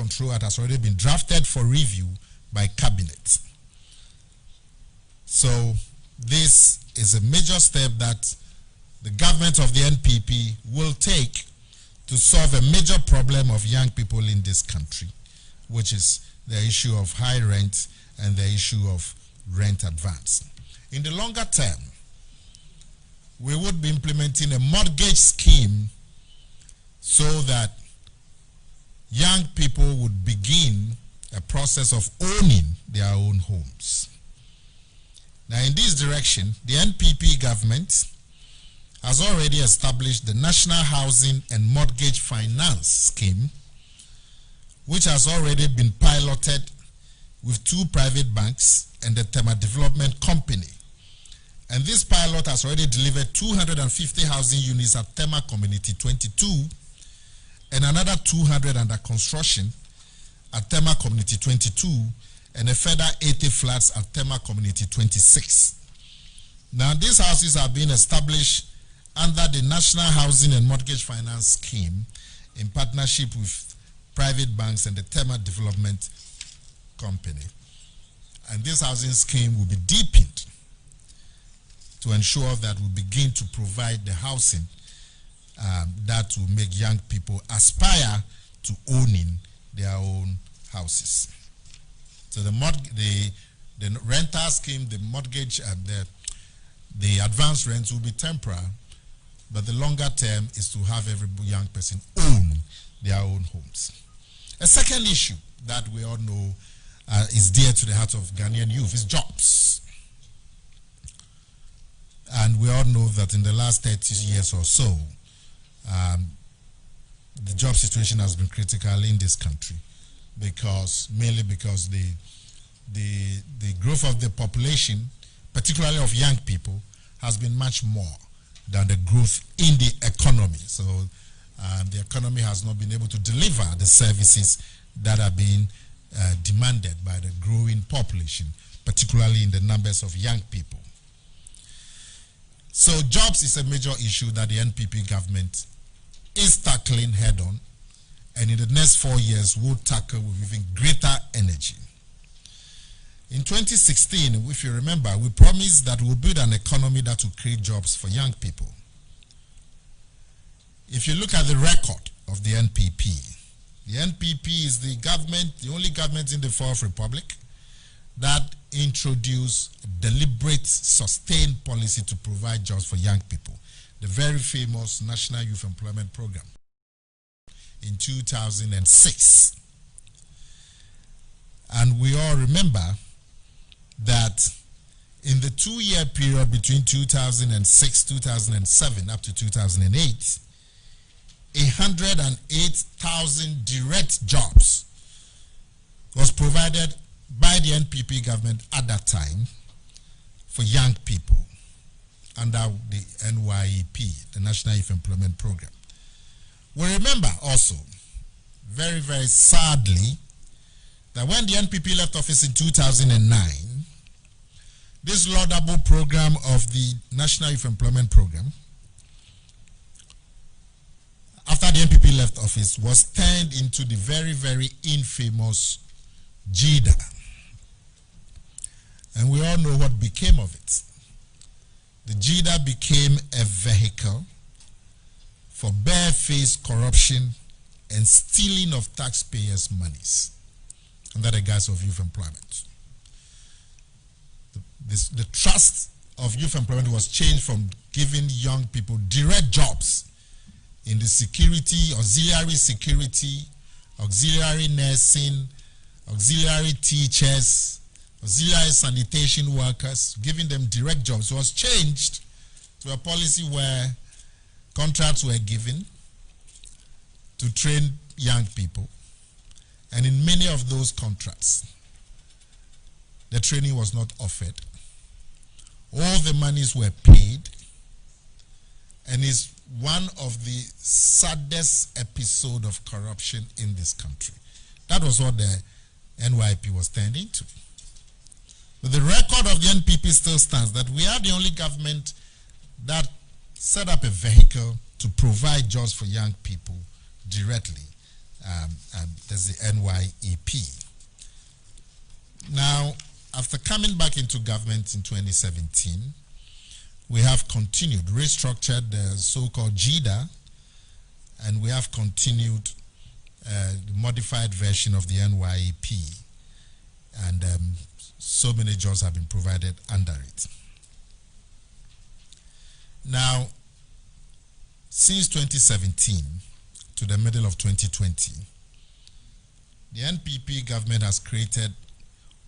Control Act has already been drafted for review by Cabinet. So this is a major step that the government of the NPP will take to solve a major problem of young people in this country, which is the issue of high rent and the issue of rent advance. In the longer term, we would be implementing a mortgage scheme so that young people would begin a process of owning their own homes. Now, in this direction, the NPP government has already established the National Housing and Mortgage Finance Scheme, which has already been piloted with 2 private banks and the Tema Development Company. And this pilot has already delivered 250 housing units at Tema Community 22 and another 200 under construction at Tema Community 22 and a further 80 flats at Tema Community 26. Now, these houses are being established under the National Housing and Mortgage Finance Scheme in partnership with private banks and the Tema Development Company. And this housing scheme will be deepened to ensure that we begin to provide the housing that will make young people aspire to owning their own houses. So the rental scheme, the mortgage, the advance rents will be temporary, but the longer term is to have every young person own their own homes. A second issue that we all know is dear to the heart of Ghanaian youth is jobs. And we all know that in the last 30 years or so, the job situation has been critical in this country, mainly because the growth of the population, particularly of young people, has been much more than the growth in the economy. So the economy has not been able to deliver the services that are being demanded by the growing population, particularly in the numbers of young people. So jobs is a major issue that the NPP government is tackling head-on, and in the next 4 years will tackle with even greater energy. In 2016, if you remember, we promised that we'll build an economy that will create jobs for young people. If you look at the record of the NPP is the government, the only government in the Fourth Republic that introduced a deliberate, sustained policy to provide jobs for young people. The very famous National Youth Employment Program in 2006. And we all remember that in the 2-year period between 2006, 2007 up to 2008, 108,000 direct jobs was provided by the NPP government at that time for young people under the NYEP, the National Youth Employment Program. We remember also, very, very sadly, that when the NPP left office in 2009, this laudable program of the National Youth Employment Program, after the NPP left office, was turned into the very, very infamous JIDA. And we all know what became of it. The JIDA became a vehicle for barefaced corruption and stealing of taxpayers' monies under the guise of youth employment. The trust of youth employment was changed from giving young people direct jobs in the security, auxiliary nursing, auxiliary teachers, auxiliary sanitation workers, giving them direct jobs. It was changed to a policy where contracts were given to train young people. And in many of those contracts, the training was not offered. All the monies were paid, and is one of the saddest episodes of corruption in this country. That was what the NYP was turned into. But the record of the NPP still stands that we are the only government that set up a vehicle to provide jobs for young people directly There's the NYEP. Now, after coming back into government in 2017, we have continued, restructured the so-called GIDA, and we have continued the modified version of the NYEP, and so many jobs have been provided under it. Now, since 2017 to the middle of 2020, the NPP government has created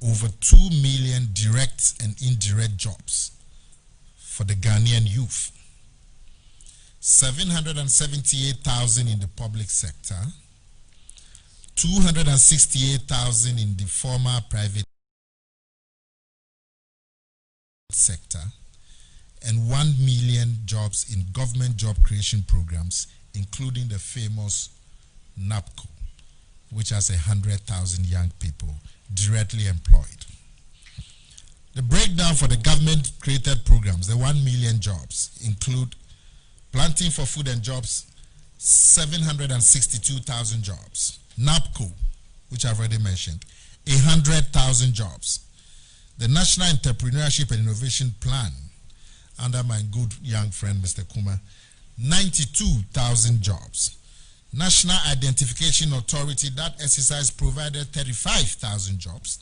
over 2 million direct and indirect jobs for the Ghanaian youth. 778,000 in the public sector, 268,000 in the former private sector, and 1 million jobs in government job creation programs, including the famous NAPCO, which has 100,000 young people directly employed. The breakdown for the government created programs, the 1 million jobs, include planting for food and jobs, 762,000 jobs. NAPCO, which I've already mentioned, 100,000 jobs. The National Entrepreneurship and Innovation Plan, under my good young friend, Mr. Kuma, 92,000 jobs. National Identification Authority, that exercise provided 35,000 jobs.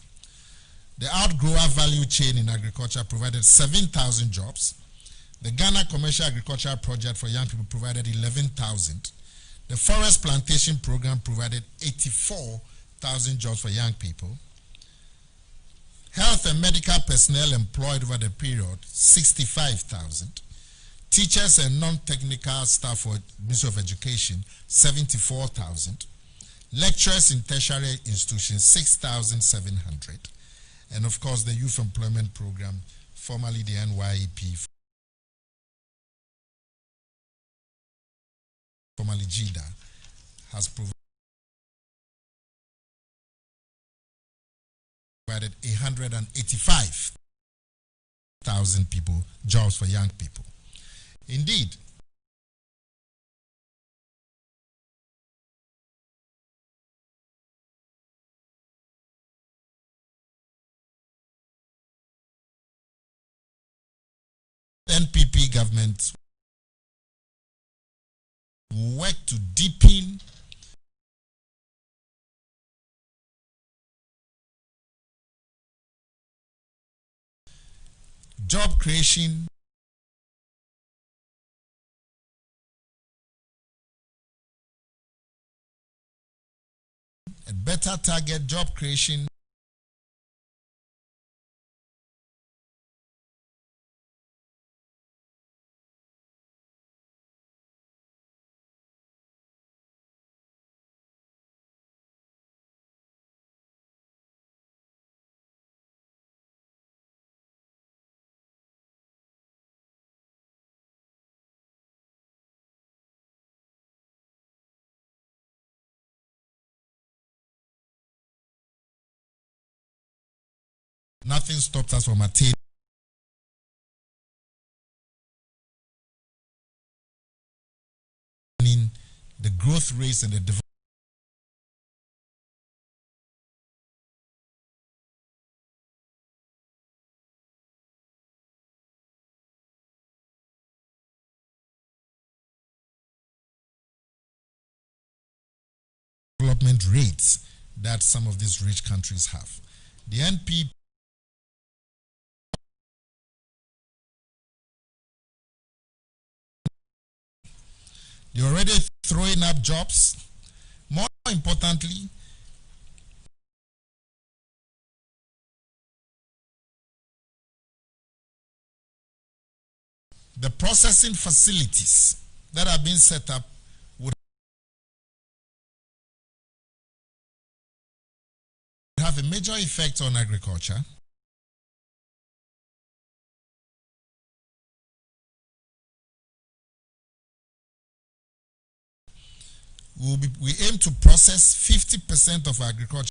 The Outgrower Value Chain in Agriculture provided 7,000 jobs. The Ghana Commercial Agricultural Project for Young People provided 11,000. The Forest Plantation Program provided 84,000 jobs for young people. Health and medical personnel employed over the period, 65,000. Teachers and non-technical staff for Ministry of Education, 74,000. Lecturers in tertiary institutions, 6,700. And of course, the Youth Employment Program, formerly the NYEP, formerly GIDA, has provided 185,000 people jobs for young people. Indeed, NPP government work to deepen job creation and better target job creation nothing stopped us from attaining the growth rates and the development rates that some of these rich countries have. The NPP they're already throwing up jobs. More importantly, the processing facilities that are being set up would have a major effect on agriculture. We aim to process 50% of agriculture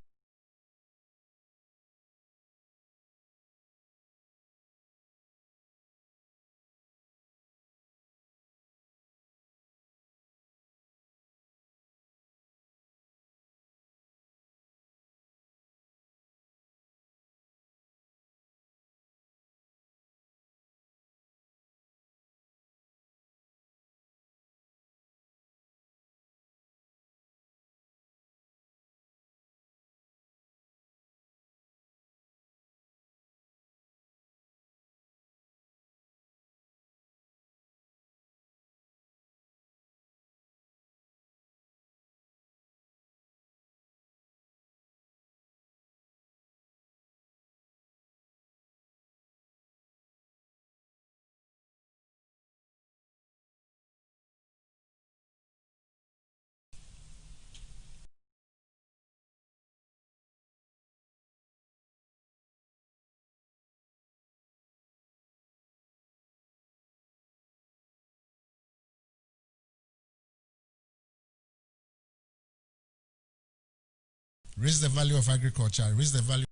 raise the value of agriculture, raise the value.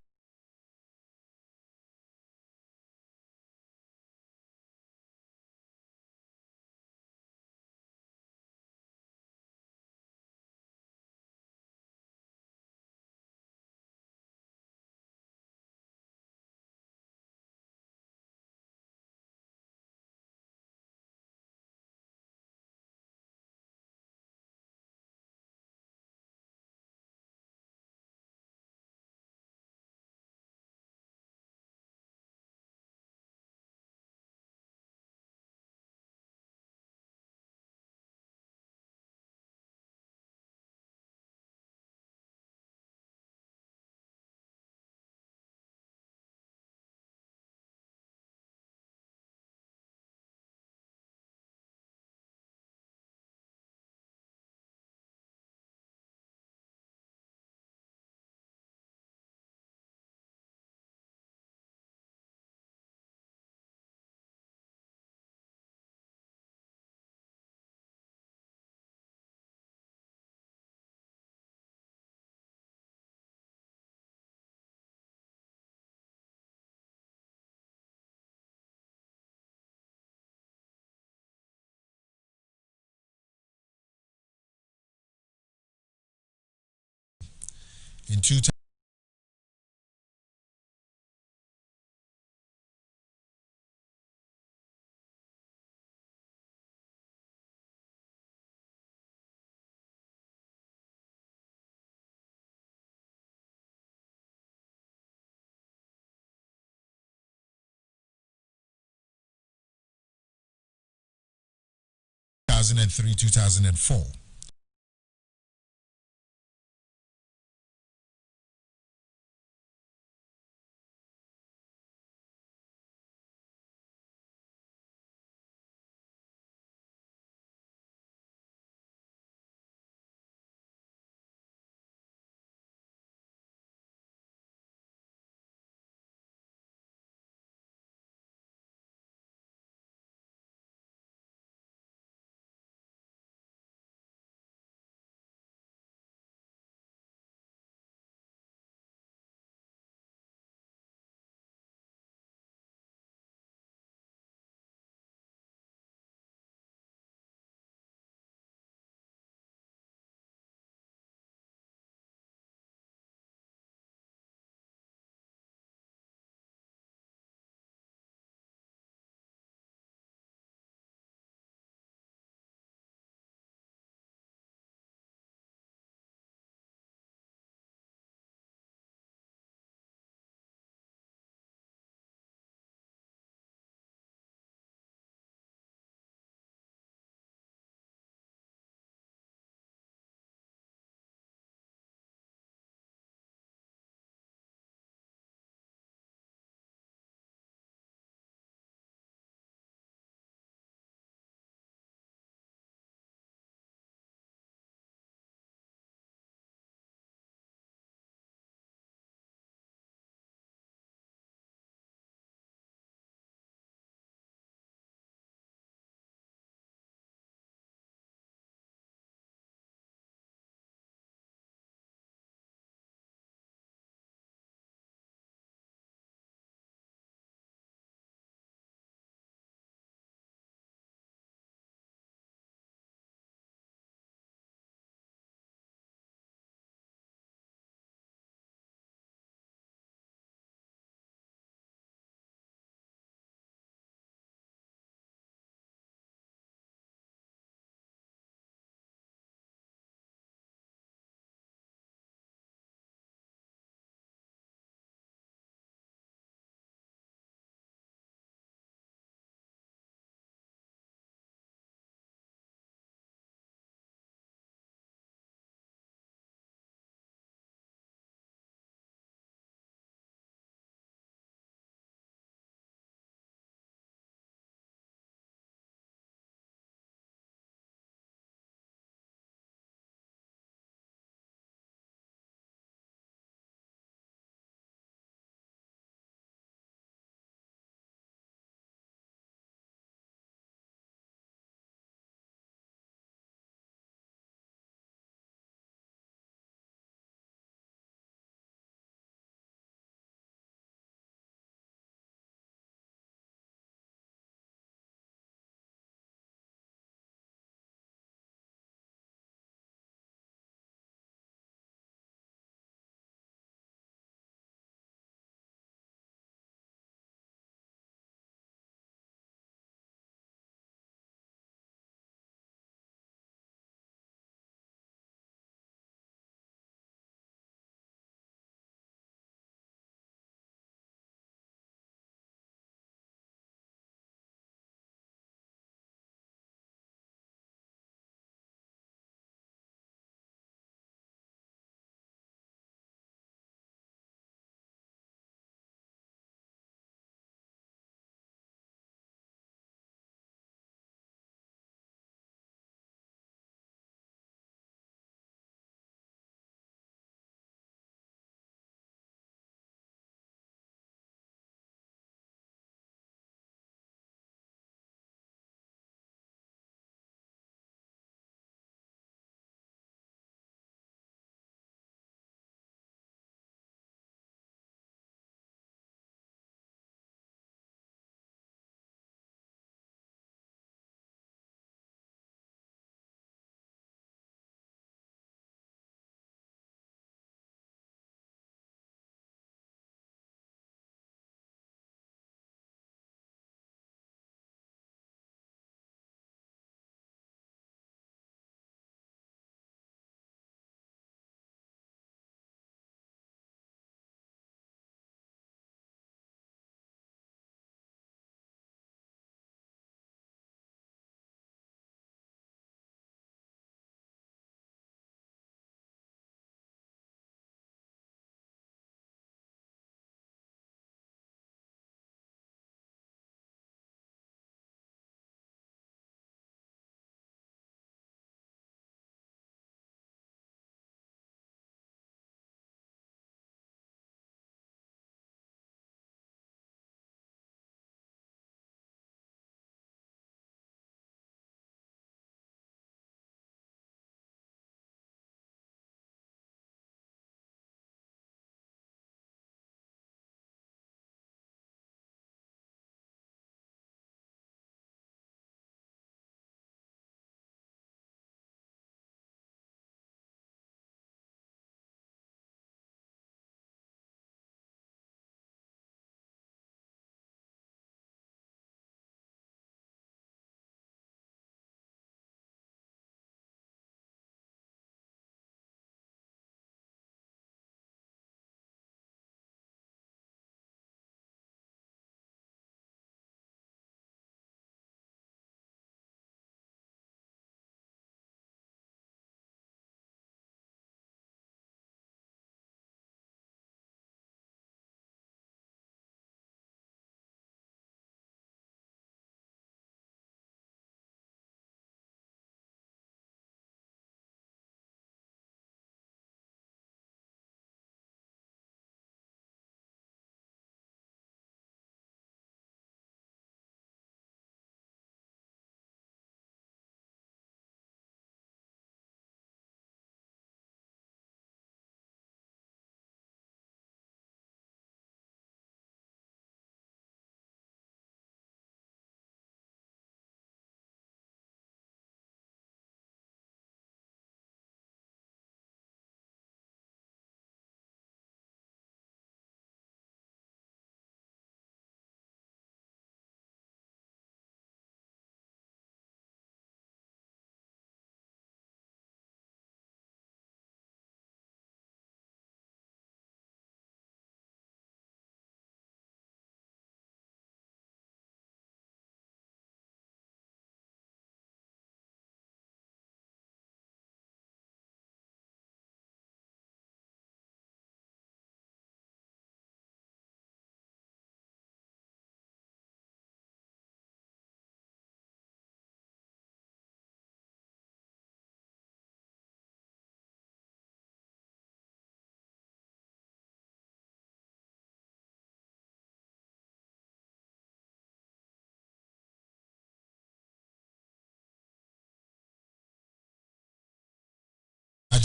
In 2003, 2004.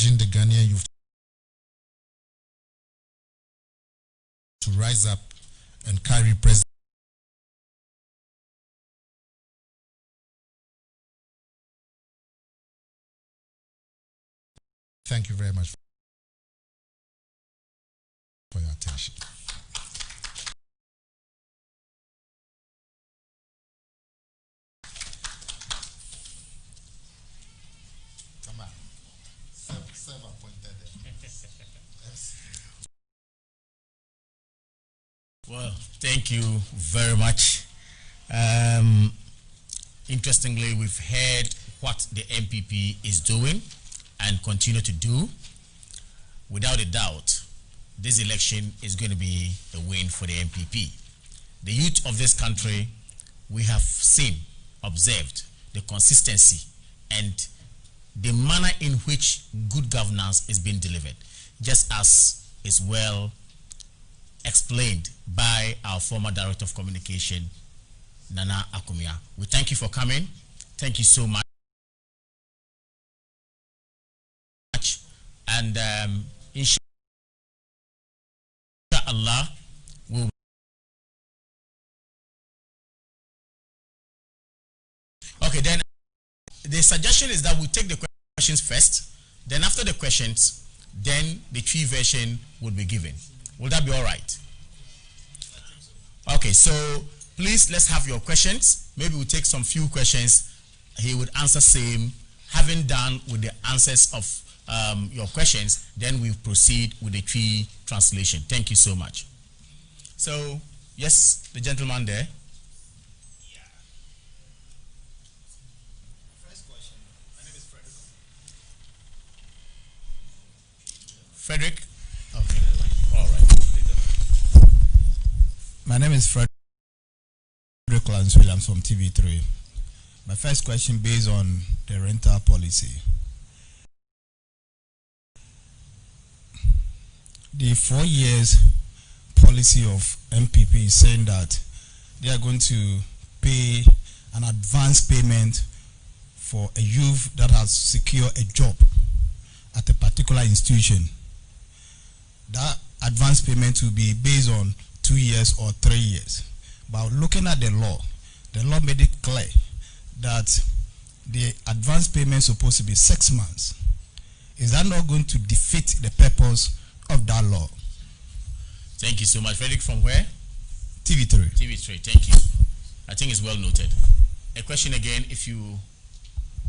urging the Ghanaian youth to rise up and carry President. Thank you very much for your attention. Come on. Serve appointed. Well, thank you very much. Interestingly, we've heard what the NPP is doing and continue to do. Without a doubt, this election is going to be a win for the NPP. The youth of this country, we have seen, observed the consistency and the manner in which good governance is being delivered, just as is well explained by our former Director of Communication, Nana Akumia. We thank you for coming. Thank you so much. And inshallah, we'll okay, then the suggestion is that we take the questions first, then after the questions, then the tree version would be given. Will that be all right? Okay, so please, let's have your questions. Maybe we'll take some few questions. He would answer same. Having done with the answers of your questions, then we proceed with the tree translation. Thank you so much. So, yes, the gentleman there. Yeah. First question. My name is Frederick? Okay. All right. My name is Frederick Williams from TV3. My first question based on the rental policy. The 4 years policy of NPP is saying that they are going to pay an advance payment for a youth that has secured a job at a particular institution. That advance payment will be based on 2 years or 3 years. But looking at the law made it clear that the advance payment is supposed to be 6 months. Is that not going to defeat the purpose of that law? Thank you so much. Frederick, from where? TV3. TV3, thank you. I think it's well noted. A question again, if you...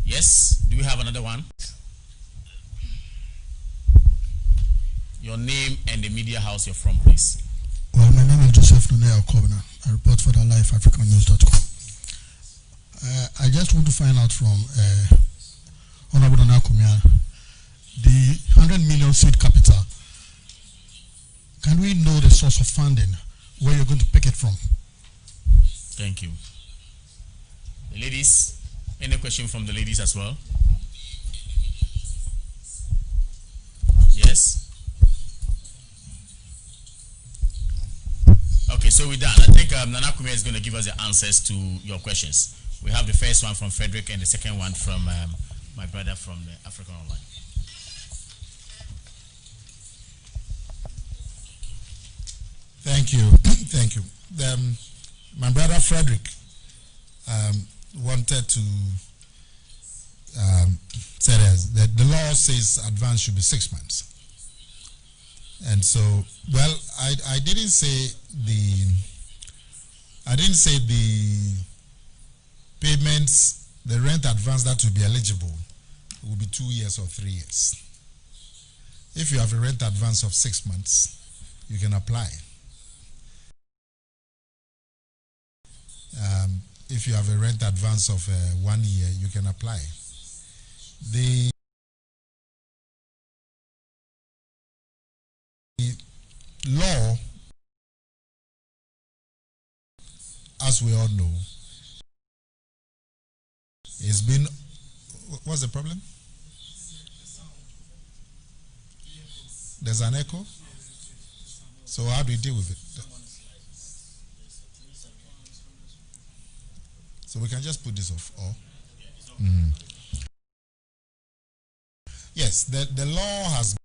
Yes? Do we have another one? Your name and the media house you're from, please. Well, my name is Joseph Nunea Okobna. I report for the LifeAfricanNews.com. I just want to find out from Honorable Nana Akumia, the 100 million seed capital. Can we know the source of funding, where you're going to pick it from? Thank you. The ladies, any question from the ladies as well? Yes? Okay, so we're done. I think Nana Akumia is going to give us the answers to your questions. We have the first one from Frederick and the second one from my brother from the African Online. Thank you. Thank you. My brother Frederick wanted to say that the law says advance should be 6 months. And so, well, I didn't say the payments, the rent advance that will be eligible will be 2 years or 3 years. If you have a rent advance of 6 months, you can apply. If you have a rent advance of 1 year, you can apply. The law, as we all know, is been... What's the problem? There's an echo? So how do you deal with it? So we can just put this off. Or? Yes, the law has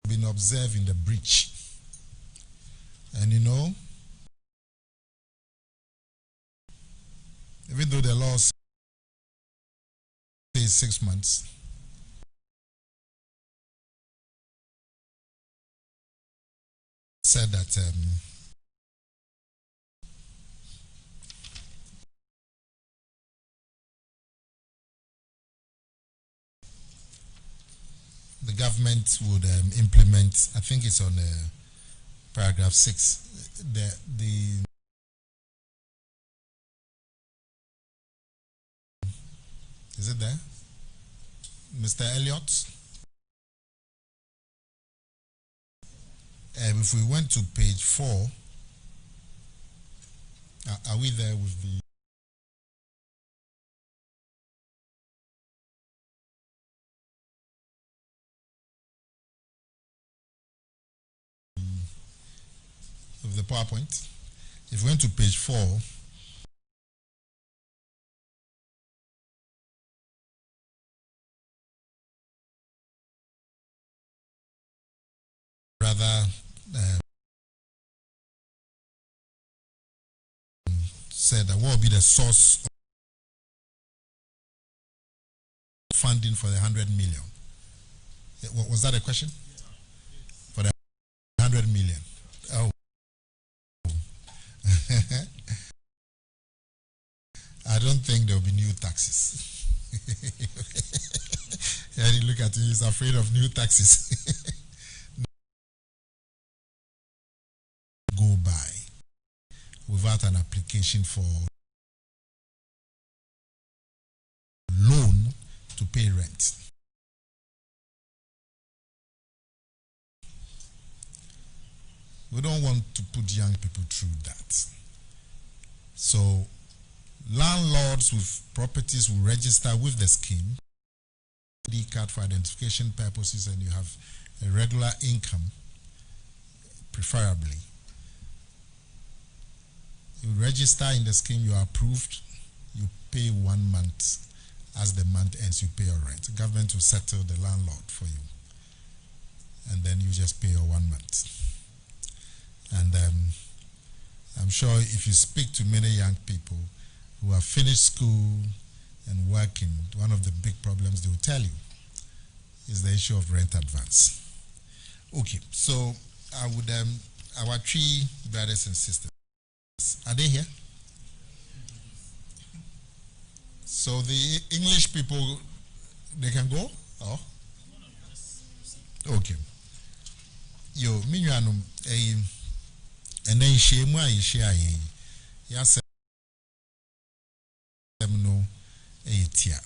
been observed in the breach. And even though the law says 6 months, said that the government would implement, I think it's on paragraph 6, is it there? Mr. Elliott? If we went to page 4, are we there with the PowerPoint? If we went to page 4, rather said that what will be the source of funding for the 100 million? Was that a question? For the 100 million? Oh. I don't think there will be new taxes. Yeah, you look at him, he's afraid of new taxes. Go by without an application for loan to pay rent. We don't want to put young people through that. So landlords with properties will register with the scheme, ID card for identification purposes, and you have a regular income, preferably. You register in the scheme, you are approved, you pay 1 month. As the month ends, you pay your rent. The government will settle the landlord for you. And then you just pay your 1 month. And I'm sure if you speak to many young people who have finished school and working, one of the big problems they will tell you is the issue of rent advance. Okay, so I would, our 3 brothers and sisters, are they here? So the English people, they can go? Oh? Okay. Yo, minyuanum, and then shame why you share yes, no, tia.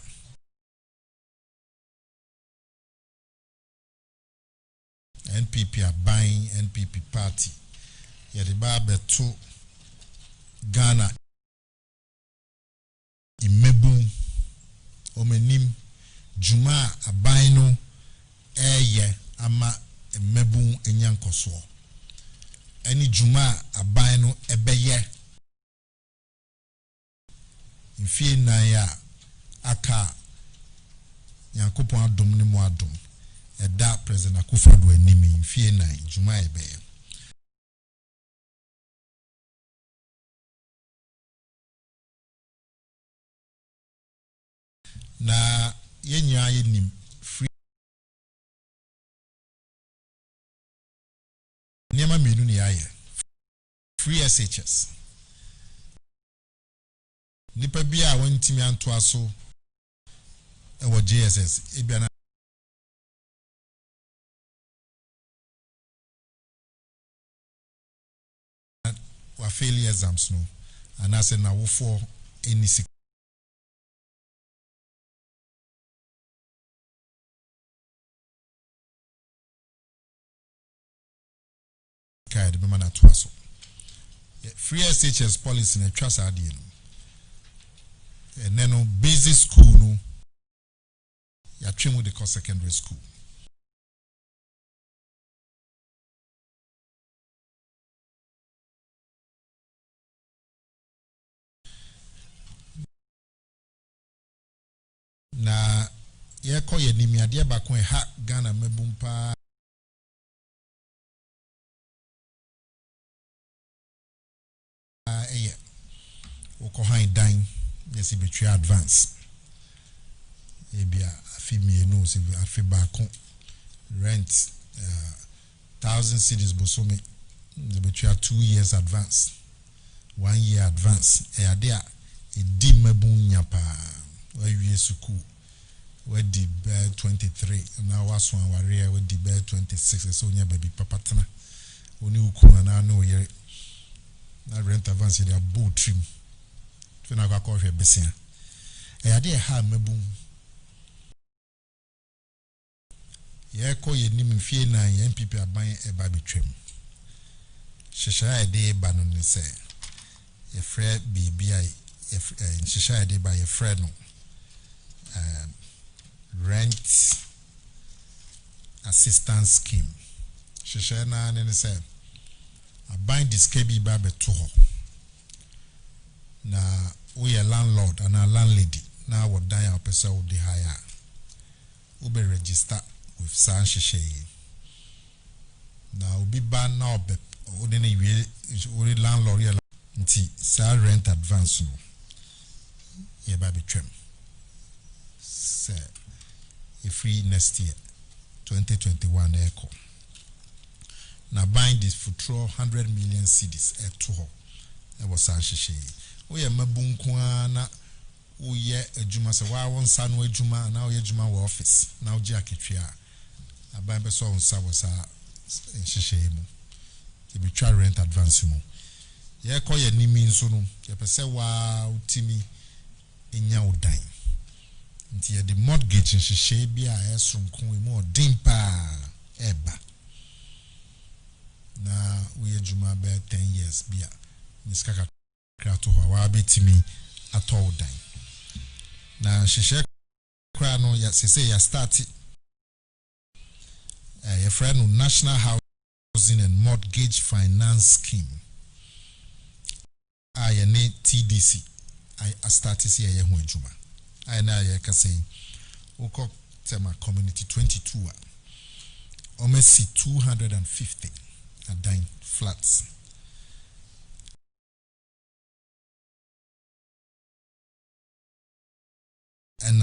NPP are buying NPP party. Yadiba beto Ghana imebu omenim juma abaino eye ama mebu enyankoso. Any juma abaino ebeye mfie na ya aka yankopon adom ni mu adom eda president Akufo-Addo animi mfie na juma ebeye. Na yenya yenim free niema menu ni aye free SHS nipa bia wantimi anto aso ewo JSS ebia na wa fail exams no anase na wo for any card be man ato aso free SHS policy na twa sa de no and then basic school no ya twem with the secondary school. Na ye ko ye nimiade ba ko ha Ghana mebumpa eye woko han dan yesi betwe advance ebia afi mienu se afi ba ko rent 1,000 cedis bosome the betwe 2 years advance 1 year advance ade a edi mabunya pa wa wie suku we di 23 na waso aware we di 26 so nya baby papatana oni ukuna na no ye na rent advance dey abo trim fina kwa hwe besia ade ha mabum ye ko ye nim fie na NPP aban e ba betwem hyehyɛ ade ba no ne sɛ ye frɛ bibia hyehyɛ ade ba ye frɛ no rent assistance scheme hyehyɛ na ne sɛ aban diska bi ba beto hɔ na we a landlord and a landlady na wo dan a pesa wo de hire wo be register with san hyehyɛ na obi ba na obe wo de ne wie wo landlord ya nti sa rent advance no ye ba betwem say free next year 2021 echo na buying this for 100 million cedis to ho e was ahyehyɛ wo ye mabunku na wo ye adwuma se wa won sa no adwuma na wo ye adwuma wo office na wo gi aketwea aban be so won sa wo sa hyehyɛ mu e be twa rent advance mu ye kɔ ye nimi nso no ye pese wa utimi enya odan nti ye the mortgage hyehyɛ bi a esonko mu odin pa eba na we adwuma be 10 years bia miska krato ho wa betimi atɔ dan na hyehyɛ kra no ya sese ya start your friend no National Housing and Mortgage Finance Scheme I ne TDC I started here ye ho adwuma I na ye ka say woko tema community 22 almost 250 adan flats and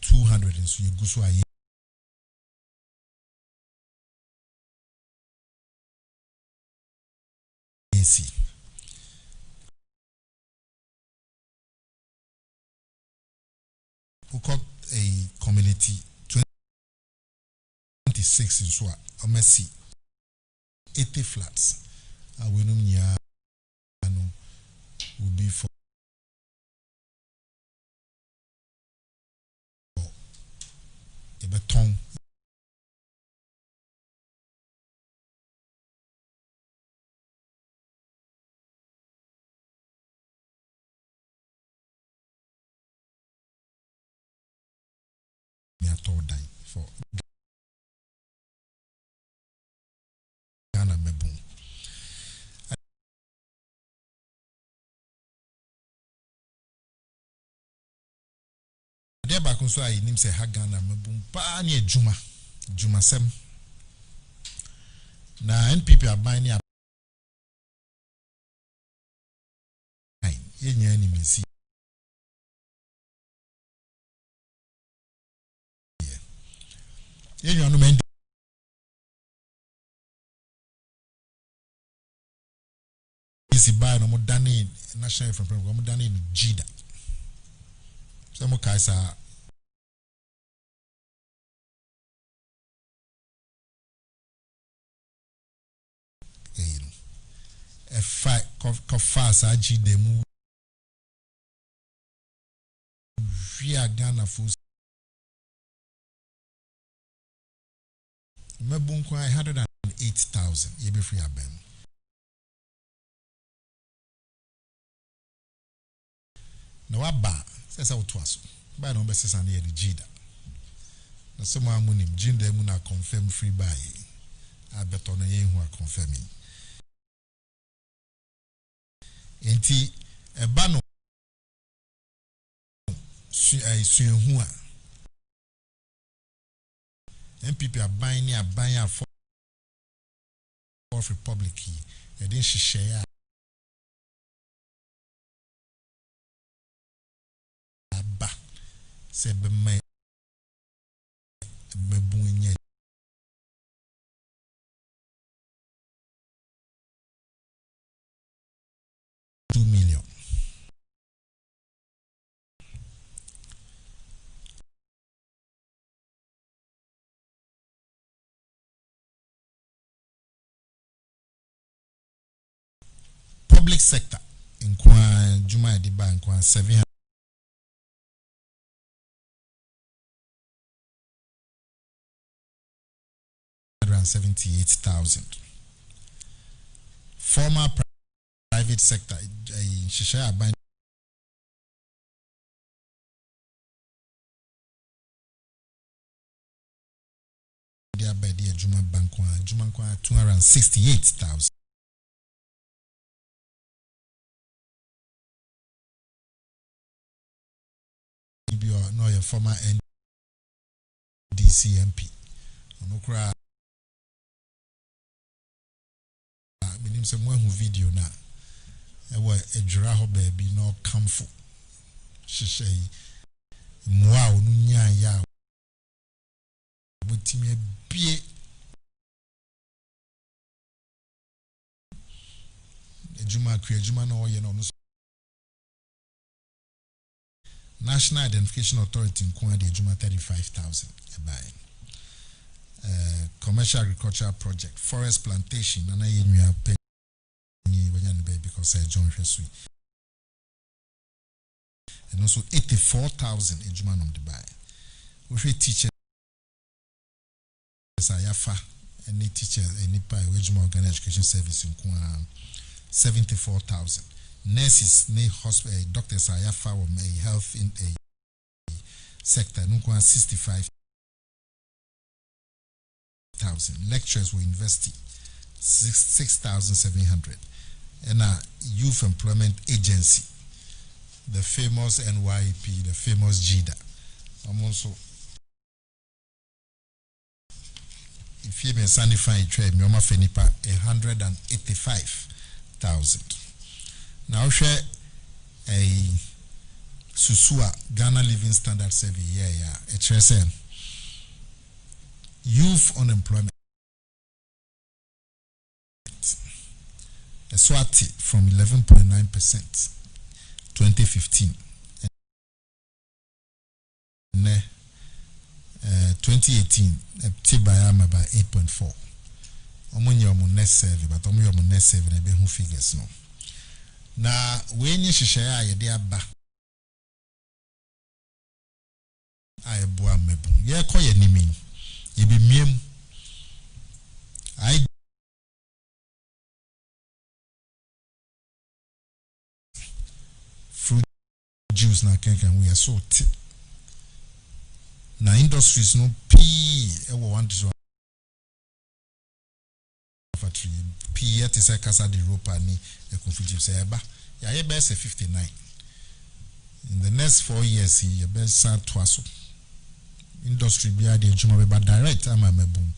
200 in so you go so aye who got a community 26 in so almost 80 flats we no nya no will be for a beton for Ghana mebum ba kun so ayi nim se ha Ghana mebum pa ne adwuma sem na NPP aban ne aban yenya ni mesi yenya no men isi ba no mo dane national from program mo dane no jida so mo kaisa a fight fast aji demu via Ghana for mebun kwa 108,000 ye be free abem na waba sesa utwaso ba na obe sesa na ye jida na so ma munim jinda mu na confirm free buy abeto na ye hu a confirming enti eba no suenhu a NPP are buying a Fourth Republic. And then she share ba se be me bunye 2 million. Public sector in Kwa Juma di Bank 778,000. Former private sector in Shishaya Bank 268,000. No, your former NDC MP. Onokra minim se mwa hu video na ewa ejura ho baby no kamfo hyehyɛ mwa onu nya ya botime bie ejuma na oye na onu National Identification Authority in Kwa de ejuma 35,000 ebai. Commercial agricultural project, forest plantation, and I pay because I John Hesui. And also 84,000 in Juman of the buy. We teachers Ayafa, any teacher, any pie, Organic Education Service in Kwa 74,000. Nurses, hospital, doctors Ayafa or health in a sector, Nukwa 65,000. Lecturers were investing 6,700. And a youth employment agency, the famous NYP, the famous JIDA. I'm also, if you may sanify trade, Mioma Fenipa 185,000. Now share a Susua Ghana Living Standard Survey, HSN. Youth unemployment. A SWAT from 11.9% 2015. And 2018, Tibayama by 8.4. Omunyo mu next survey, but omunyo mu next survey na be who figures no. Na wenye shishaya ye de aba. Aye boa mebu. Ye koye nimi. Ye bi miem. I fruit juice na kenkan we are so na industries no p ewo want to factory p yet is a casa de ropa ni e confidence say eba ya ye be say 59 in the next 4 years ye be sa twaso industry bia de juma be direct ama mabum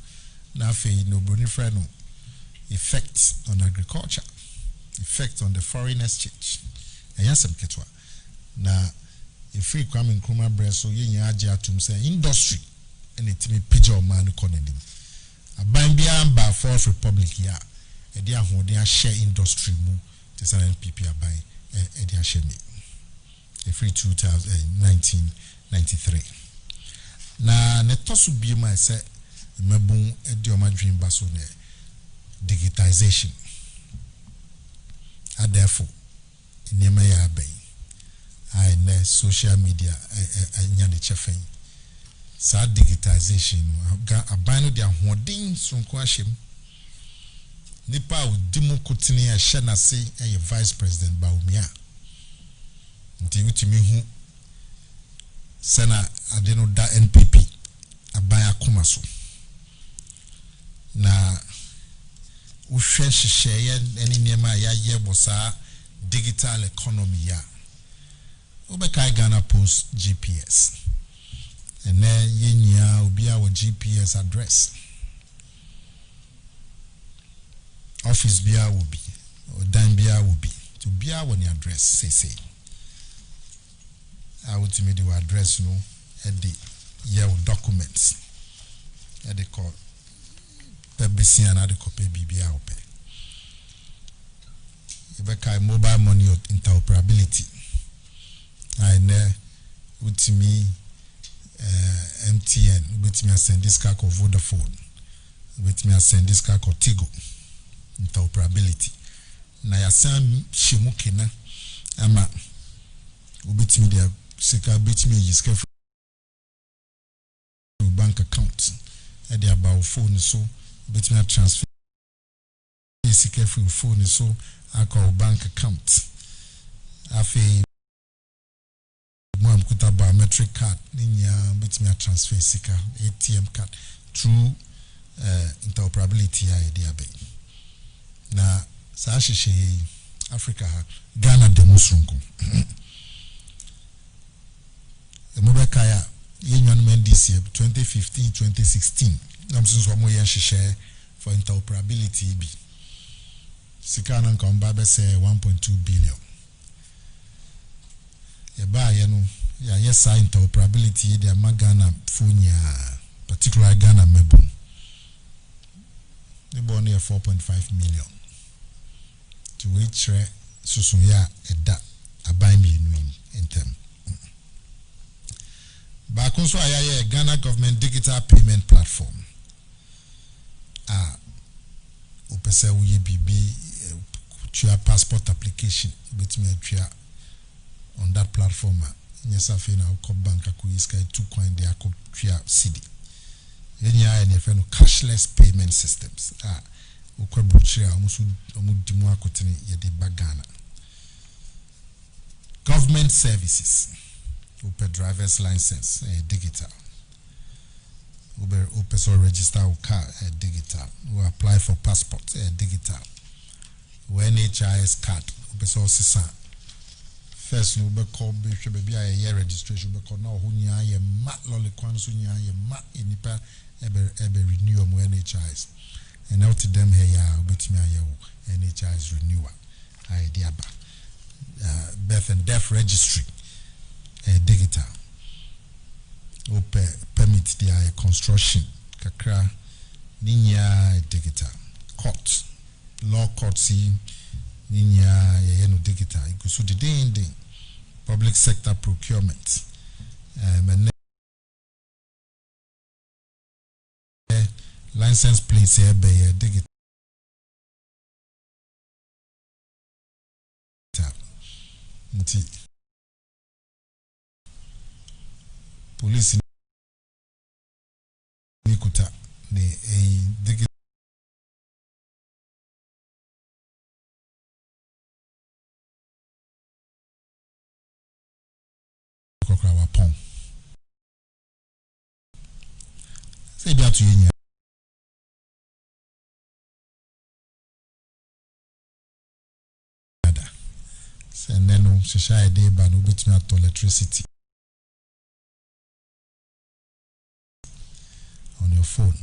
na fe no broni friend no effect on agriculture, effect on the foreign exchange. Ayasem ketwa na free Kwame Nkrumah breast so yen age atum say industry and etimi page o man economy aban bia amba Fourth Republic ya e dia hoden a share industry mu te say NPP aban e dia share me e free 1993 na netosu bi ma say mabun e di o ma dream baso ne digitalization therefore nema ya abai I social media anya ne chefen sa digitalization abanu dia hoden sonko ahyem nipa odimu kotini a hye na se e vice president Baumia nti utimi hu sena adeno da NPP abaya komaso na uhwe hyehyeye eni nema ya ye bosa digital economy ya Ubeka Ghana Post GPS and then yenya will be our GPS address. Office bia will be, or dan bia will be. To be our address, say. I would me the address, no, at the year documents. At the call, PBC and other copy BBA. Ibeka mobile money interoperability. I know with me MTN, with me send this card of Vodafone, with me send this card of Tigo. Interoperability. Na ya san shimukina ama ubitimi dia sika bitimi yiska from bank account e dia ba phone so bitimi transfer sika from phone so aka bank account afi mo amkuta biometric card ninya bitimi transfer sika ATM card through interoperability ya dia be na saashishe Africa Ghana demonstranko emobeka ya yenwan mendisi 2015 2016 namsinso mo yenhihye for interoperability bi sikana nka mba be say 1.2 billion yeba ye no ya yesa interoperability de Ghana funya particularly Ghana mebu the born here 4.5 million to which susunya eda aban mi in term. Back also I Ghana government digital payment platform. Upese uye bibi your passport application between on that platform. Nyesa fe na uko bank akuiska 2 coin de akotwa CD. Yenya ene fe no cashless payment systems. Ukwe buchira omudimu akotene yede bagana. Government services. Upe driver's license digital. Upe so register a car digital. We apply for passport digital. NHIS card. Upe so sisa. First no be call be a year registration be call now hunya ye mat lolly kwanso nya ye mat enipa ebe renew mo NHIS. And out to them here, which me NHIS renewal, idea birth and death registry, digital. Permit the construction, kakra, ninya digital. Court, law court, see, ninya digital. You could so the day public sector procurement, license plates here by digital. Police nikuta ne digital kokra wapon. Say bia to yin and then share day ban ubit me to electricity on your phone.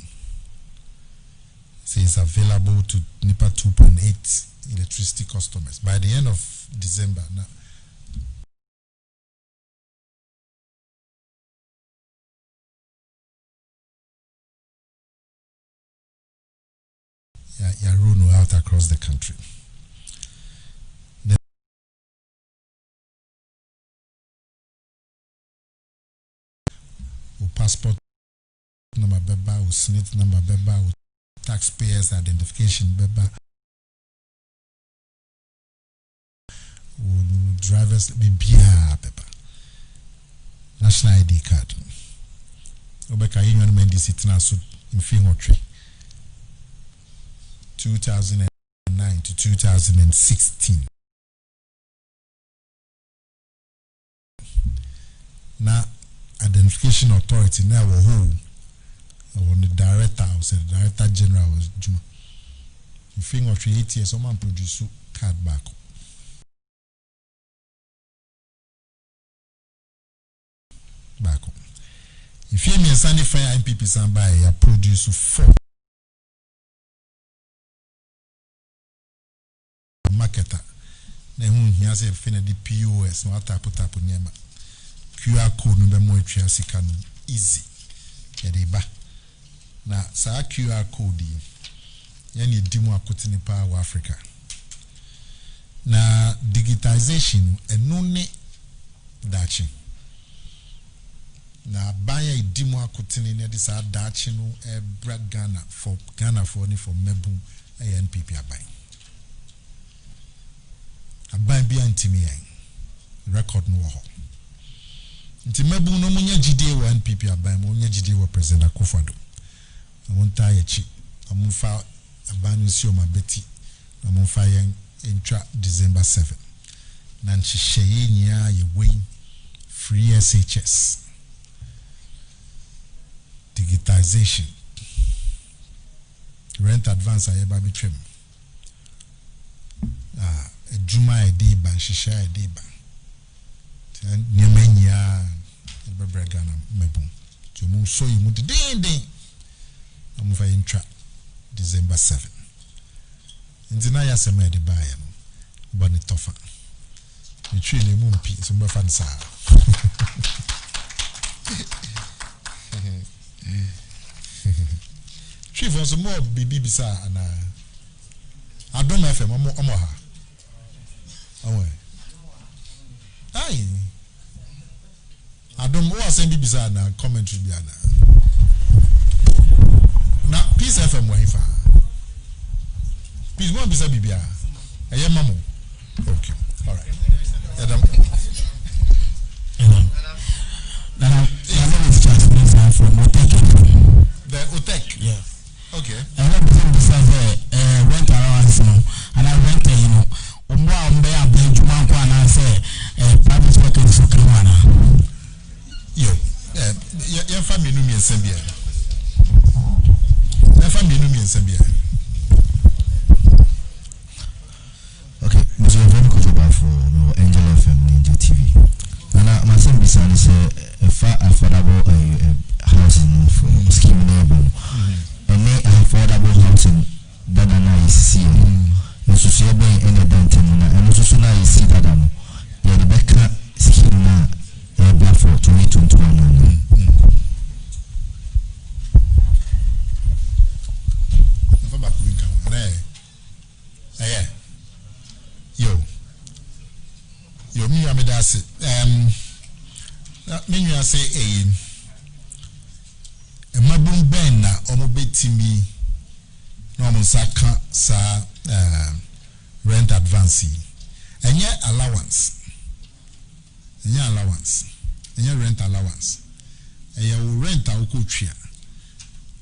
Say it's available to NIPA 2.8 electricity customers by the end of December. Now, yeah, rule out across the country. Passport number beba, SNIT number beba, taxpayers identification beba, drivers bibia beba, national ID card. Obeka union mendi sitina so mfingo tree 2009 to 2016. Now identification authority now who on the director or the director general was Juma. You think of 8 years, someone produce card back. If you mean Sunday fire NPP somebody, you produce 4 marketer. Na hu hia se fe na di POS na tap nyema. QR code no be mo atwa sika no easy. Ya de ba. Na sa QR code ya ni di mo akotini pa wa Africa. Na digitalization eno ne dachi. Na baya di mo akotini ne di sa dachi no bra Ghana for ni for mebu NPP abai. Abai bi antimi yan record no ho. Nti mebu no munya gide wa NPP abai mo munya gide wa President Akufo-Addo. Amonta yechi amunfa abanu si o mabeti amunfa yan intwa December 7 na nchihye nya yewe free SHS digitalization rent advance ayeba betwem Juma ediba shisha ediba nyemenya bebrega na mebum tumu so yimu den amufa intwa December 7 ntina ya sema ediba ya no bani tofa nitwi ne mu mpi so mba fan sa chief on some more bibi bisa ana Adom FM omo ha awe ai Adom wo asem bibisa na commentary bia na Peace FM wo hifa Peace mo bisa bibia eye mamo okay all right Adam Now is just from the Otek yeah okay I went around and I went you know private pocket so yo your family no me ensembia your family no me ensembia okay Mr. Very good for Angel FM Ninja TV and my son Bisani say affordable housing for scheme neighbor and affordable housing that I see no so say be any dentin na and so na I see that am ya the better scheme na for 2021 yo me amedase me nua say mabun ben na omo betimi na omo saka sa rent advance enye allowance enye rent allowance rent a ukotwia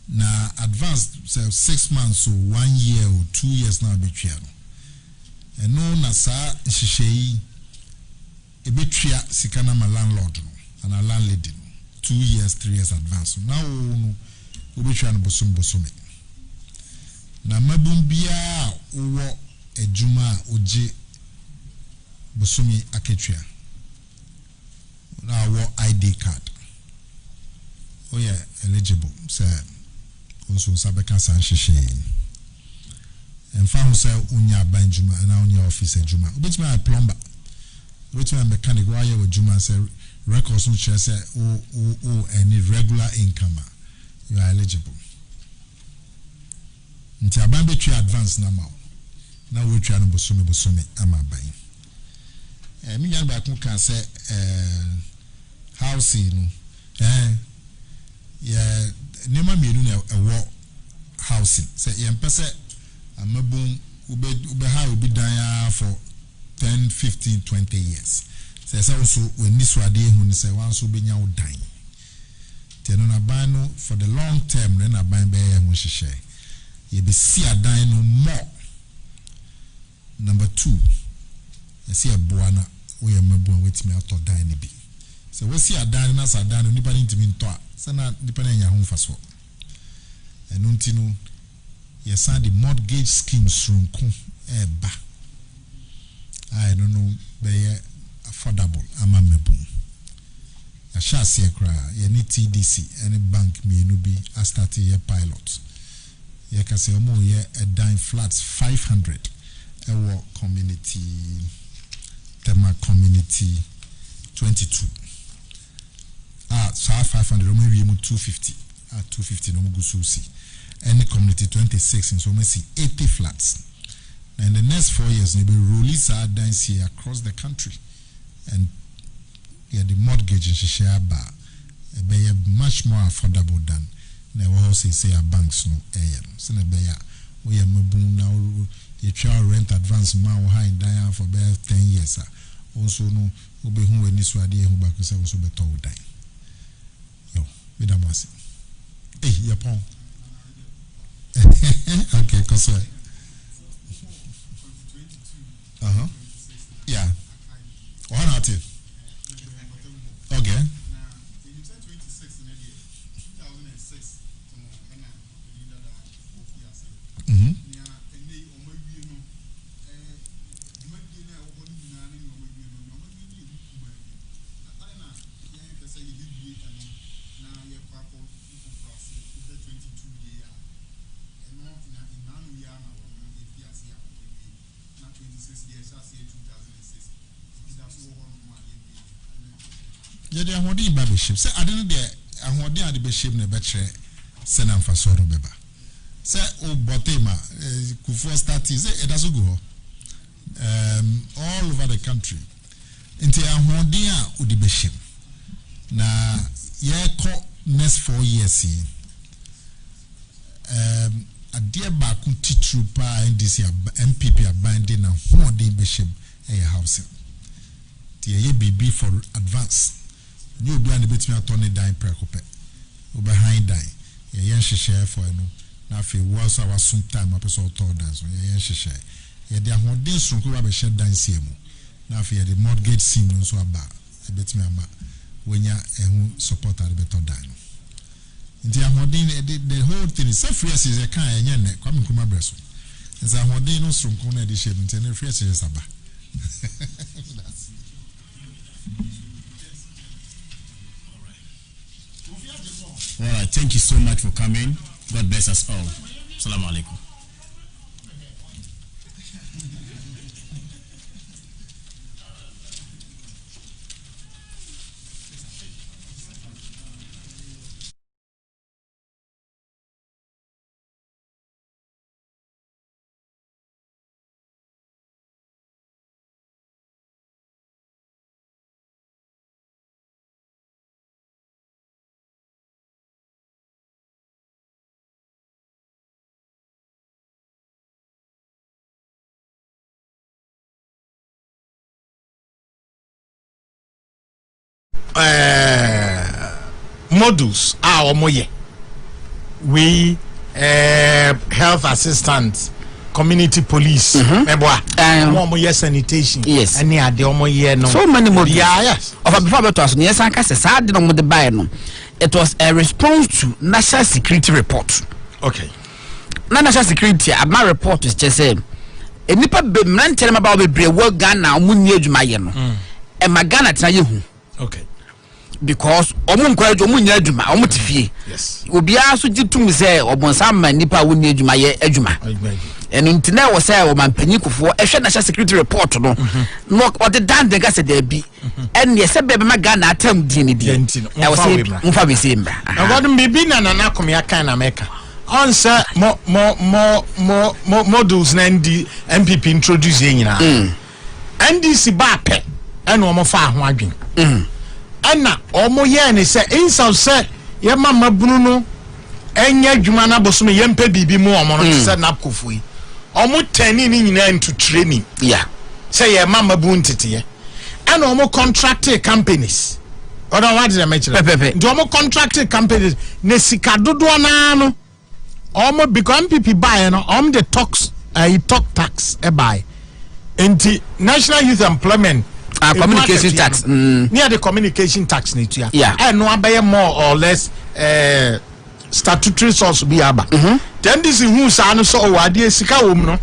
na advance 6 months or 1 year or 2 years na betwia no eno na sa hihyeyi ebetwia sika na ma landlord no ana landlady no 2 years 3 years advance now no obetwia no bosom na mabun bia wo ejuma oje bosomi aketwia na wo ID card oh yeah eligible say onso sabeka san hihye en fa ho say unya banjuma na unya office ejuma obetumi a plumber obetumi a mechanic wa ye ejuma say records no share say o any regular income you are eligible nti aban betwi advance na ma na we twa no bosomi ama ban mi nyan ba kun kan say housing no yeah nema mienu na ewo housing say yempese amabun ube ha obi dan for 10 15 20 years say also when this wade hu ni say wan so benya wo dan teno na ban no for the long term na ban be hu hihye ye be si adan no more number 2 ye si eboana wo ye mabu an wetimi ato dan ni bi say we si adan na sa dan no nipa ni ntimi nto a say na nipa na nya ho faso enu ntinu ye san the mortgage schemes runku eba I don't know be affordable ama mebu Shasi Ekra, Yeni TDC, any bank me nubi, I started a pilot. Yakase Omo ye a dime flats 500. Ewo community, Tema community 22. So 500, maybe 250. 250 no gususi. Any community 26, and so we see 80 flats. And in the next 4 years, we will release our dance here across the country. And the mortgage in share bar be much more affordable than the also say our banks no so we are now you try rent advance man high in for 10 years also no we be who any so idea who back also be told die yo me da boss Yapon okay cause yeah one out it. Okay. Mm-hmm. Yeah, they are holding baby ship. Say, I didn't there. I'm holding at the bishop in the betre. Send them for sorrow, beba. Say, oh, Botema, Kufu started. Say, it doesn't go. All over the country. Into I'm holding at the bishop. Now, yeah, next 4 years. A dear Bakun Trooper and this NPP are binding a holding bishop a house. The ABB for advance. You be on the bit me a Tony dying precope. Behind dying. Yen share for you. Now if it was our soon time episode told us yen share. Yet there are days from who have shed down CMO. Now if you the mortgage sim so about a bit me when you support a better dine. The whole thing is so free as a kind of yen coming to my breast. As I want no from corner edition and a free as a saba. All right, thank you so much for coming. God bless us all. Assalamu alaikum. Modules are omoye. We health assistants, community police, sanitation. Yes. Any are the omoye no. So many modules. Yeah, yes. Of before it was yes, I can say it was a response to national security report. Okay. National security, my report is just saying. A nipa be man tell them about the work gun now, Munye Jumayeno. And my gun at you. Okay. Because omun kwa omunya adwuma omutifie yes obi aso gitum say obonsam ma nipa woni adwuma ye adwuma eno ntina wo say o mampanyi kofo ehwe na security report no no o de dan de gase da bi en ye se bebe ma Ghana atam di ni di e wo say mfa be say mbra na godum bibi na na kom ya kan na meka on say modules na ndi NPP introduce nyina NDC ba pe en wo mo fa ho adwen Anna omo ye ne se insaw se ye mama bunu no enya dwuma na boso me yempe bibi mu omo no se na kofu yi omo tani ni nyina into training yeah say ye mama bu ntete ye and omo contracted companies oda what dey mention do omo contracted companies ne sika dodo na no omo because MPP buy no the talks tax e buy enti National Youth Employment communication tax near the communication tax yeah and no abaya more or less statutory source be aba then this who say so owade sika wom no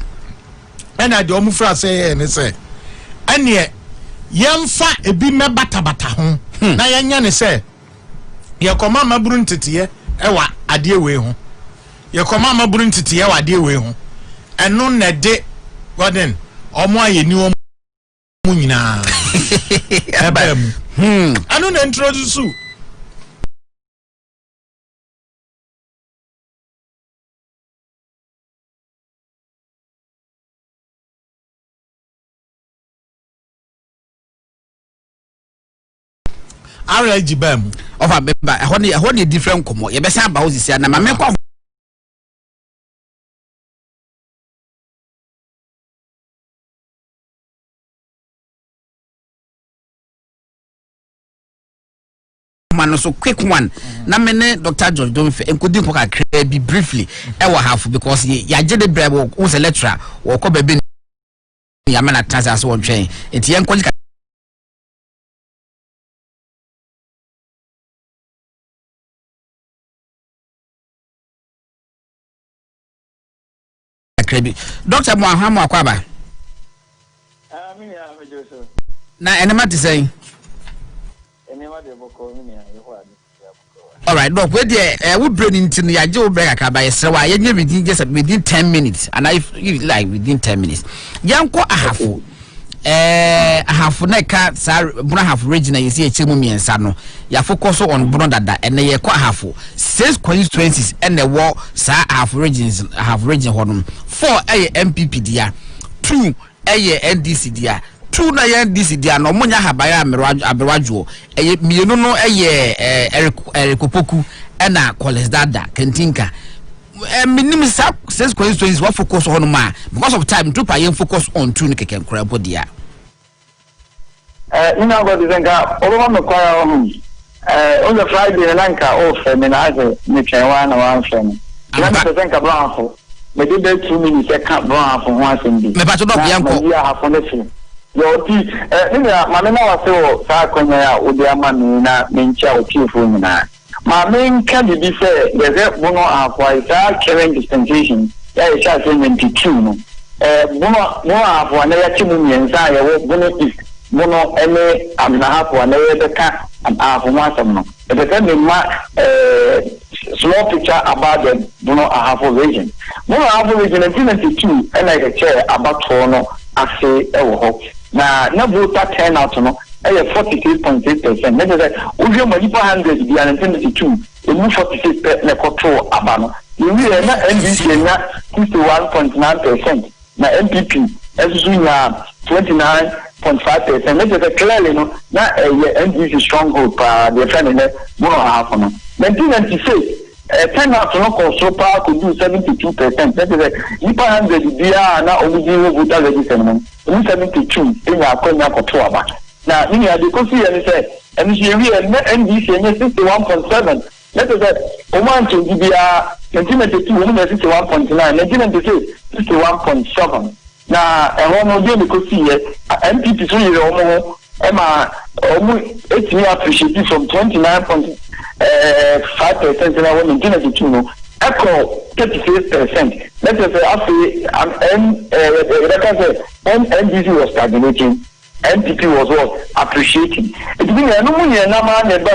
and I the omufra say and say and ye yemfa ebi me bata ho na yenya ne say ye koma maburu ntete ewa ade we ho ye koma maburu ntete ewa ade we ho eno na de godin omo aye ni omo nyina eba mu anu na introduce RG bam of a member honey different komo ye be say ba osisi na ma me kwa man so quick one na me ne Dr. George Domfe enkodi mpo kakra bi briefly e wa half because ya je de bre wo se lecturer wo ko bebe ya mana transa so won twen enti yen kwaji kakra Dr. Mohamed Akwaba na enema ti say all right doc we there we brain into ya je we break akaba yesrewa ye nye within 10 minutes and if you like within 10 minutes yanko ahafo ahafo na ka sa buna ahafo region yesi echemu miensa no ya focus on buna dada ene ye ko ahafo 6 constituencies ene wo sa ahafo region honum 4 NPP dia 2 NDC dia 2 na ya NDC dia no munya habaya aberwajo mienu no erikopoku na college dada kentinka minim sa 6 constituencies what focus on ma because of time to pay focus on 2 keke nkrabo dia ina go dizenga obo me kwa on the Friday lanka off me na ase me twenwa na wan fem na me dizenga blanfo me did 2 minutes e ka blanfo ho asem bi me ba to do bianko ya hafo ne fi yo ti ina mame na wase o sa konya ya odi ama ni na mencha o tiefo nyina ma men ka bi se ye bono afwa isa current dispensation ya isa se 22 no bono afwa na ya timu miensa ya wo bono is bono ene amna afwa na ya de ka afwa masam no e be me ma small picture about the bono afwa region bono afwa region 22 and like a chair about no ase e wo ho na voter turnout no 43.8%. That is over manipa 100 bi and 22 emu 46 na koto abano you na NDC na 61.9% na NPP esusu nya 29.5%. That is clearly no na NDC stronghold pa the friend na mo half no 1996 turnout no control power could do 72%. That is nipa 100 bi na omuji voter register no 72 in ya konya koto aba na ni ya de kosi ya ni say NDC NDC 61.7. Let us say Oman to Libya 1992 61.9 1996 61.7 na no de kosi ye NPP so ye omo ema omo etimi appreciate from 29.5% na 1992 no echo 36%. Let us say NDC was stagnating, NPP was what? Appreciating. It means by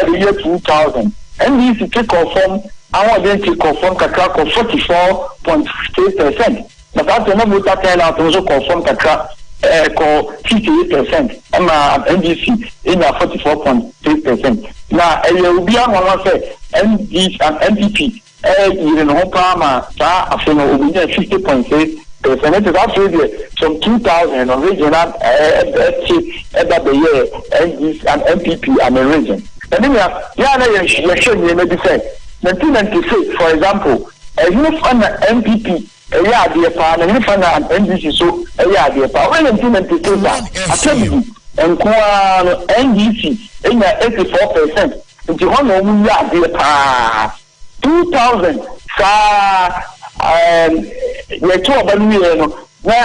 the year 2000, NDC take conform, our take conform Kakra 44.6%. But after no voter turnout also conform Kakra 58%. And NDC in 44.6%. Now, will be on say NDC and NPP. You know, Palma, Afino, 50.6%. It is actually from 2000 on regional every year, and NPP and a region. And then, you should maybe say 1996, for example, you find an NPP, a year dear part, and you find an NDC, so a year dear part. When 1996, I tell you, and NDC in 84%, into 1 year dear part. 2000 ye to abanu ye no na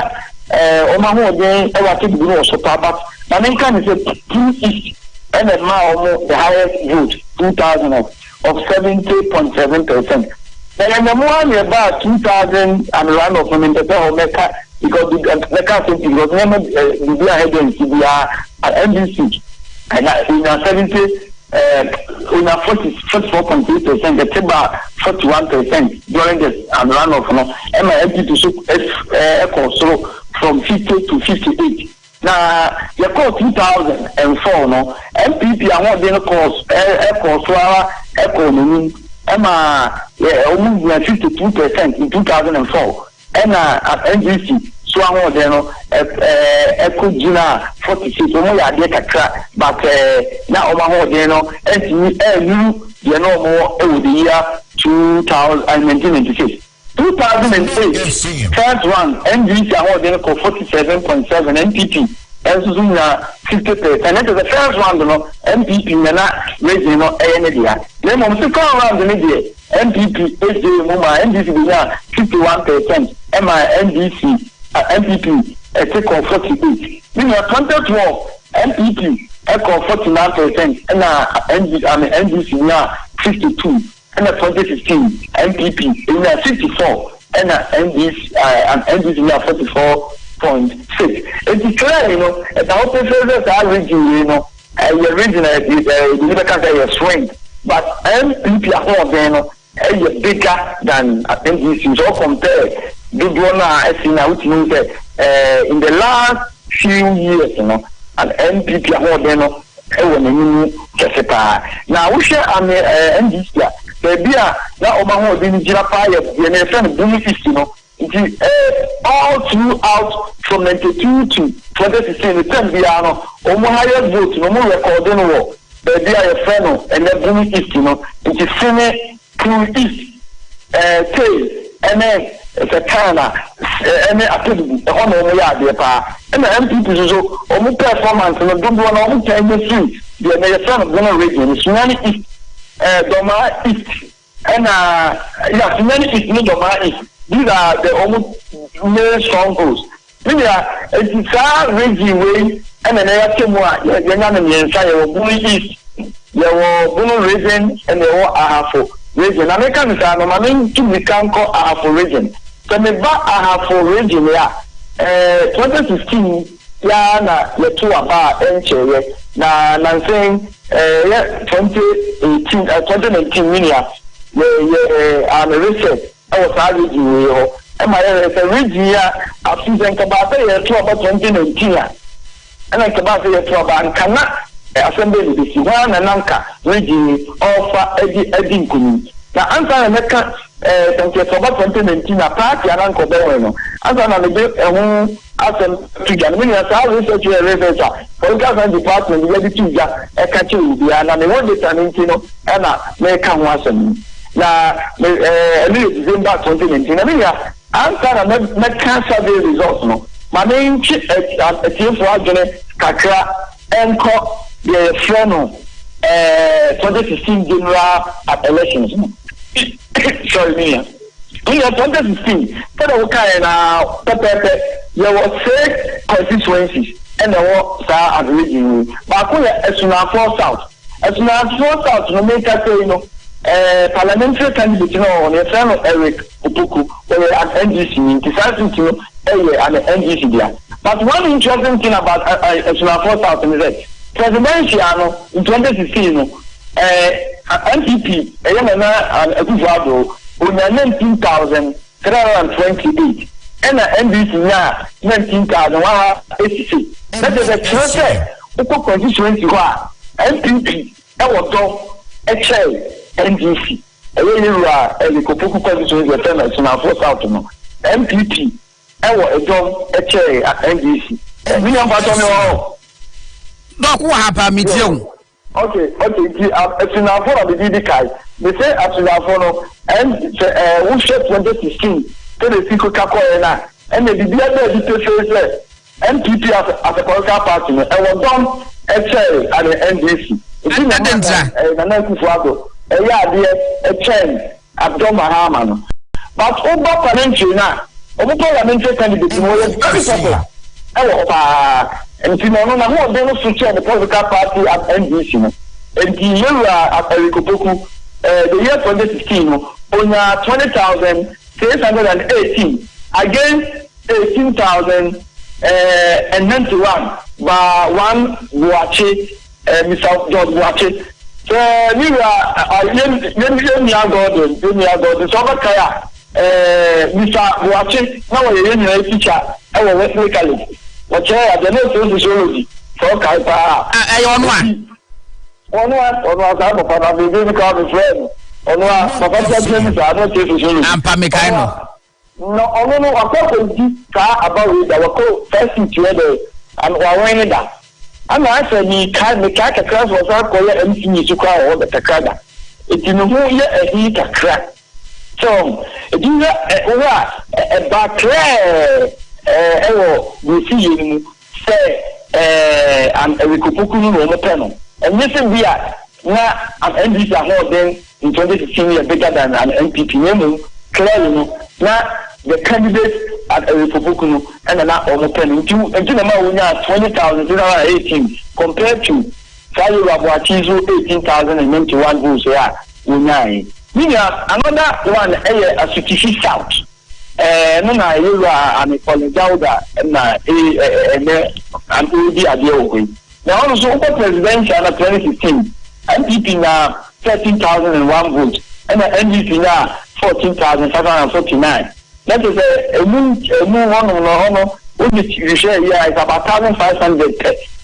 o ma ho den e wa te bi no so pa but na men kan say 2 east and the highest vote 2000 of 70.7%. Then the more about 2000 and run of women that are Mecca because the country because never the ahead in CBR and NBC and in una 44.3%, the Tiba 41% during the runoff. No, Emma NPP so from 50 to 58. Now, you call 2004, no, NPP I want the course, economy, Emma, almost 52% in 2004, and at NGC. So I want Echo Gina 46, only I get a crack, but now Omaha, you know more over the year 1996. 2008, first one, NGC award for 47.7 NPP, and Suzuna 50%. And that is the first one, NPP, raising no ANDA. Then on the second round, the media, NPP, SJ Muma, NDC, 51%, MINDC. NPP take on 48. Then your 2012 NPP take on 49%, and NDC now 52, and 2015 NPP in 54, and NDC now 44.6. It is clear, at the open service are region, your region is a swing, but NPP is bigger than NDC. So compared. Which means that in the last few years, and NPP now we share NDC. Now Omaha didn't get up all throughout from 92 to 2016. The 10 Biano, Omaha vote, no more recording war. They are a friend and then Bumi East, it is Sene, Crew East, Tail, and then it's a Kana, and then a one of the and the MPP is also performance and a good one on 10 years. The son of Ghana region is Sunani East, Doma East, and Sunani East, Doma East. These are the almost main strongholds. It's a region way, and then there are two more. You're not in the entire Buni East, there were Bunu region, and there were Ahafo region. Americans are normally to become called Ahafo region. So the back Ahafo region, 2016, the two about entry, now I'm saying, 2018, I'm a research. I was arguing, and my region, I've seen about 2019, and I about and cannot assembly this one and Anka region offer Eddie Kuni. Now, answer America, about 2019, a party and Uncle Bueno. Answer on the bill, to Germany, as I research a researcher, for government department, ready to catch you, and I want this and Anna, make come once. Now, December 2019, answer and make cancer the results. No, my main team for Kakra and the friend 2016 general elections. Sorry, me. In 2016, there were 6 constituencies and there was a region. But as soon as South, no make us say, parliamentary candidate, on the friend of Eric Upuku, at NGC, decided to and the NGC there. But one interesting thing about South is that presidential in 2016, NPP, on 19,328, and NBC now 19,186. That is a transfer. Constituency NPP, NGC, a Kopuku constituency, South, NPP, a NGC. What happened? Okay. As soon as the DDK, they say as soon as and we share 2016 to the Fico Capoeira, and the DDK NPP as a political party, and was done at the NDC. It's in the chain Abdul Mahaman. But over parliamentary now, over parliamentary candidate was very popular. And you know, more than the political party at NDC. And the year at Erikopoku, the year 2016, on 20,618 against 18,091 by one Buache, Mr. George Buache. Mr. Watching, now you're a teacher, I will work locally. What's the no sociology for Kaipa? I on one. On one, I'm a baby called friend. On one, Professor James, I don't take sociology. I'm Pamicano. No, only a couple of about it, our co-first together, and we're that. I'm asking me, can the cat across was our color and see to cry all the Takada. It's in a whole year a heat a crack. So, do a back we see you say, and a Rikupuku on the panel. And listen, we are now an NPP are then in 2016 years bigger than an NPP. Clearly, now the candidates at a Rikupuku and an on the panel. And we are 20,000 2018 compared to Sally Rabuachizo 18,091 votes. Yeah, another one a Sukishi South. No, you are an Polydauda and an now also presidential 2015. NPP now 13,001 votes and the NDP now 14,549. That is a moon honor you share here is about 1,500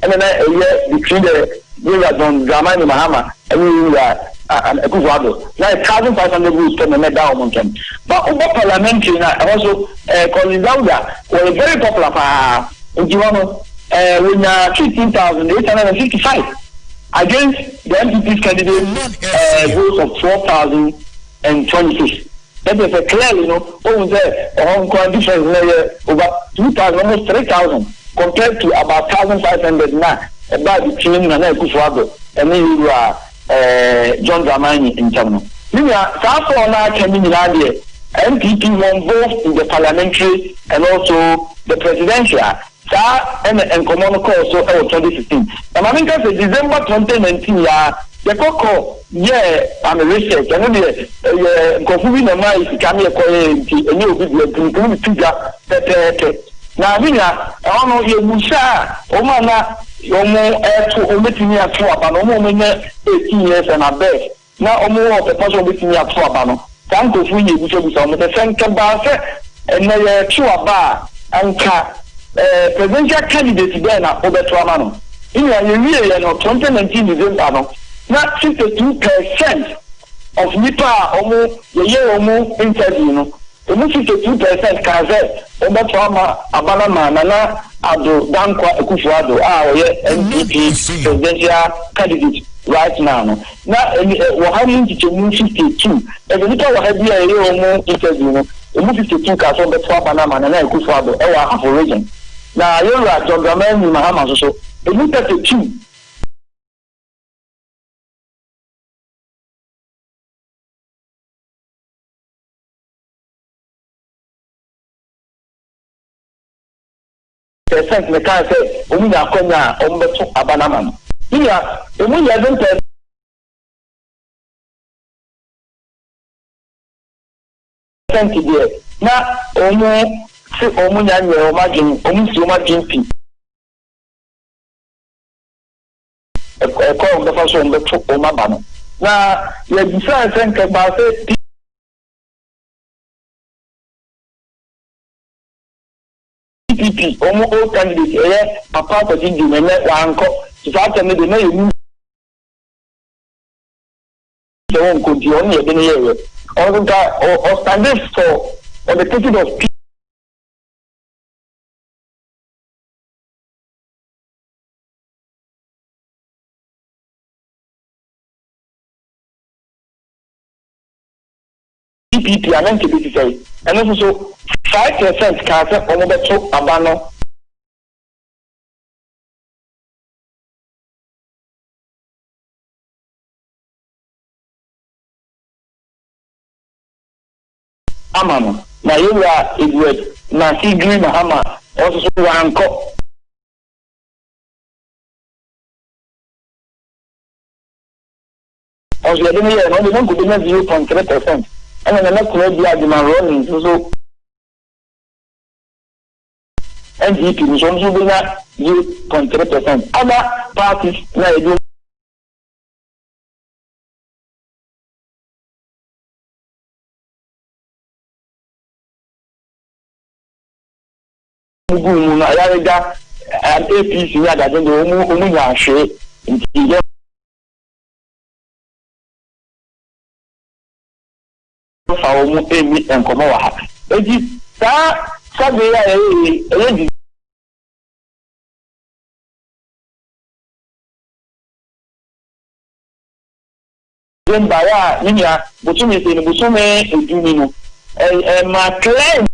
and then a year between the Don Dramani Mahama and we are. And a good now 1,500 votes can make down on them. But over parliamentary also Polydauda were very popular in Giwano with 15,855 against the NPP's candidate votes of 12,026. That is a clearly, over there, Hong Kong difference over 2,000, almost 3,000 compared to about 1,500 now. About between Kufuado and you are John Dramani in Tamno. South Florida can be NPP won both in the parliamentary and also the presidential. And common call so 2016. And I think that's December 2019. The Coco, I'm a research. I know the Kofubi Nama is coming a new video. Now, I don't know you Musa, Omana, Omo, to omitting your 18 years and above. Now, Omo of the person omitting your Twabano. Thank you for you, which will be some of the second bar and the Chuaba and presidential candidate then over Twamano. In a year, 2019 December, not 62% of Nipa Omo, the year Omo interview. Almost 52% Kaze, Obatama, Abanama, Nana, Ado, Dankwa, Kufuado, NPP presidential candidate right now. Now, we're having to move 52. And the little have here a year interview, almost 52 Kaze, Obatama, Nana, Kufuado, half a region. Now, you're right, John Graman, Mahama, so, a little 52. Percent me can say omu ya konya ombeto abanama iya omu ya don't percent there na omu si omu ya nye omagin omu si omagin pi ko ombeto so ombeto omabano na ya difference nke ba say NPP, almost all candidates, Papa for the Wanko, to start to make the name. The one could be only a year. Or standards for the ticket of PPP and NPP say, and also 5% cancer on the top abano. Amano, na you are Edward, na Sigri Mahama, also Wanko. Also, you don't go to 0.3%. And then the next way they are demanding so NPP is also being at 0.3%. Other parties now do mugu na yarega APC ya da den omu nya hwe nti fa omu emi enkomo wa ha eji sa sabe ya e Mbaya niya busume edumino ma claim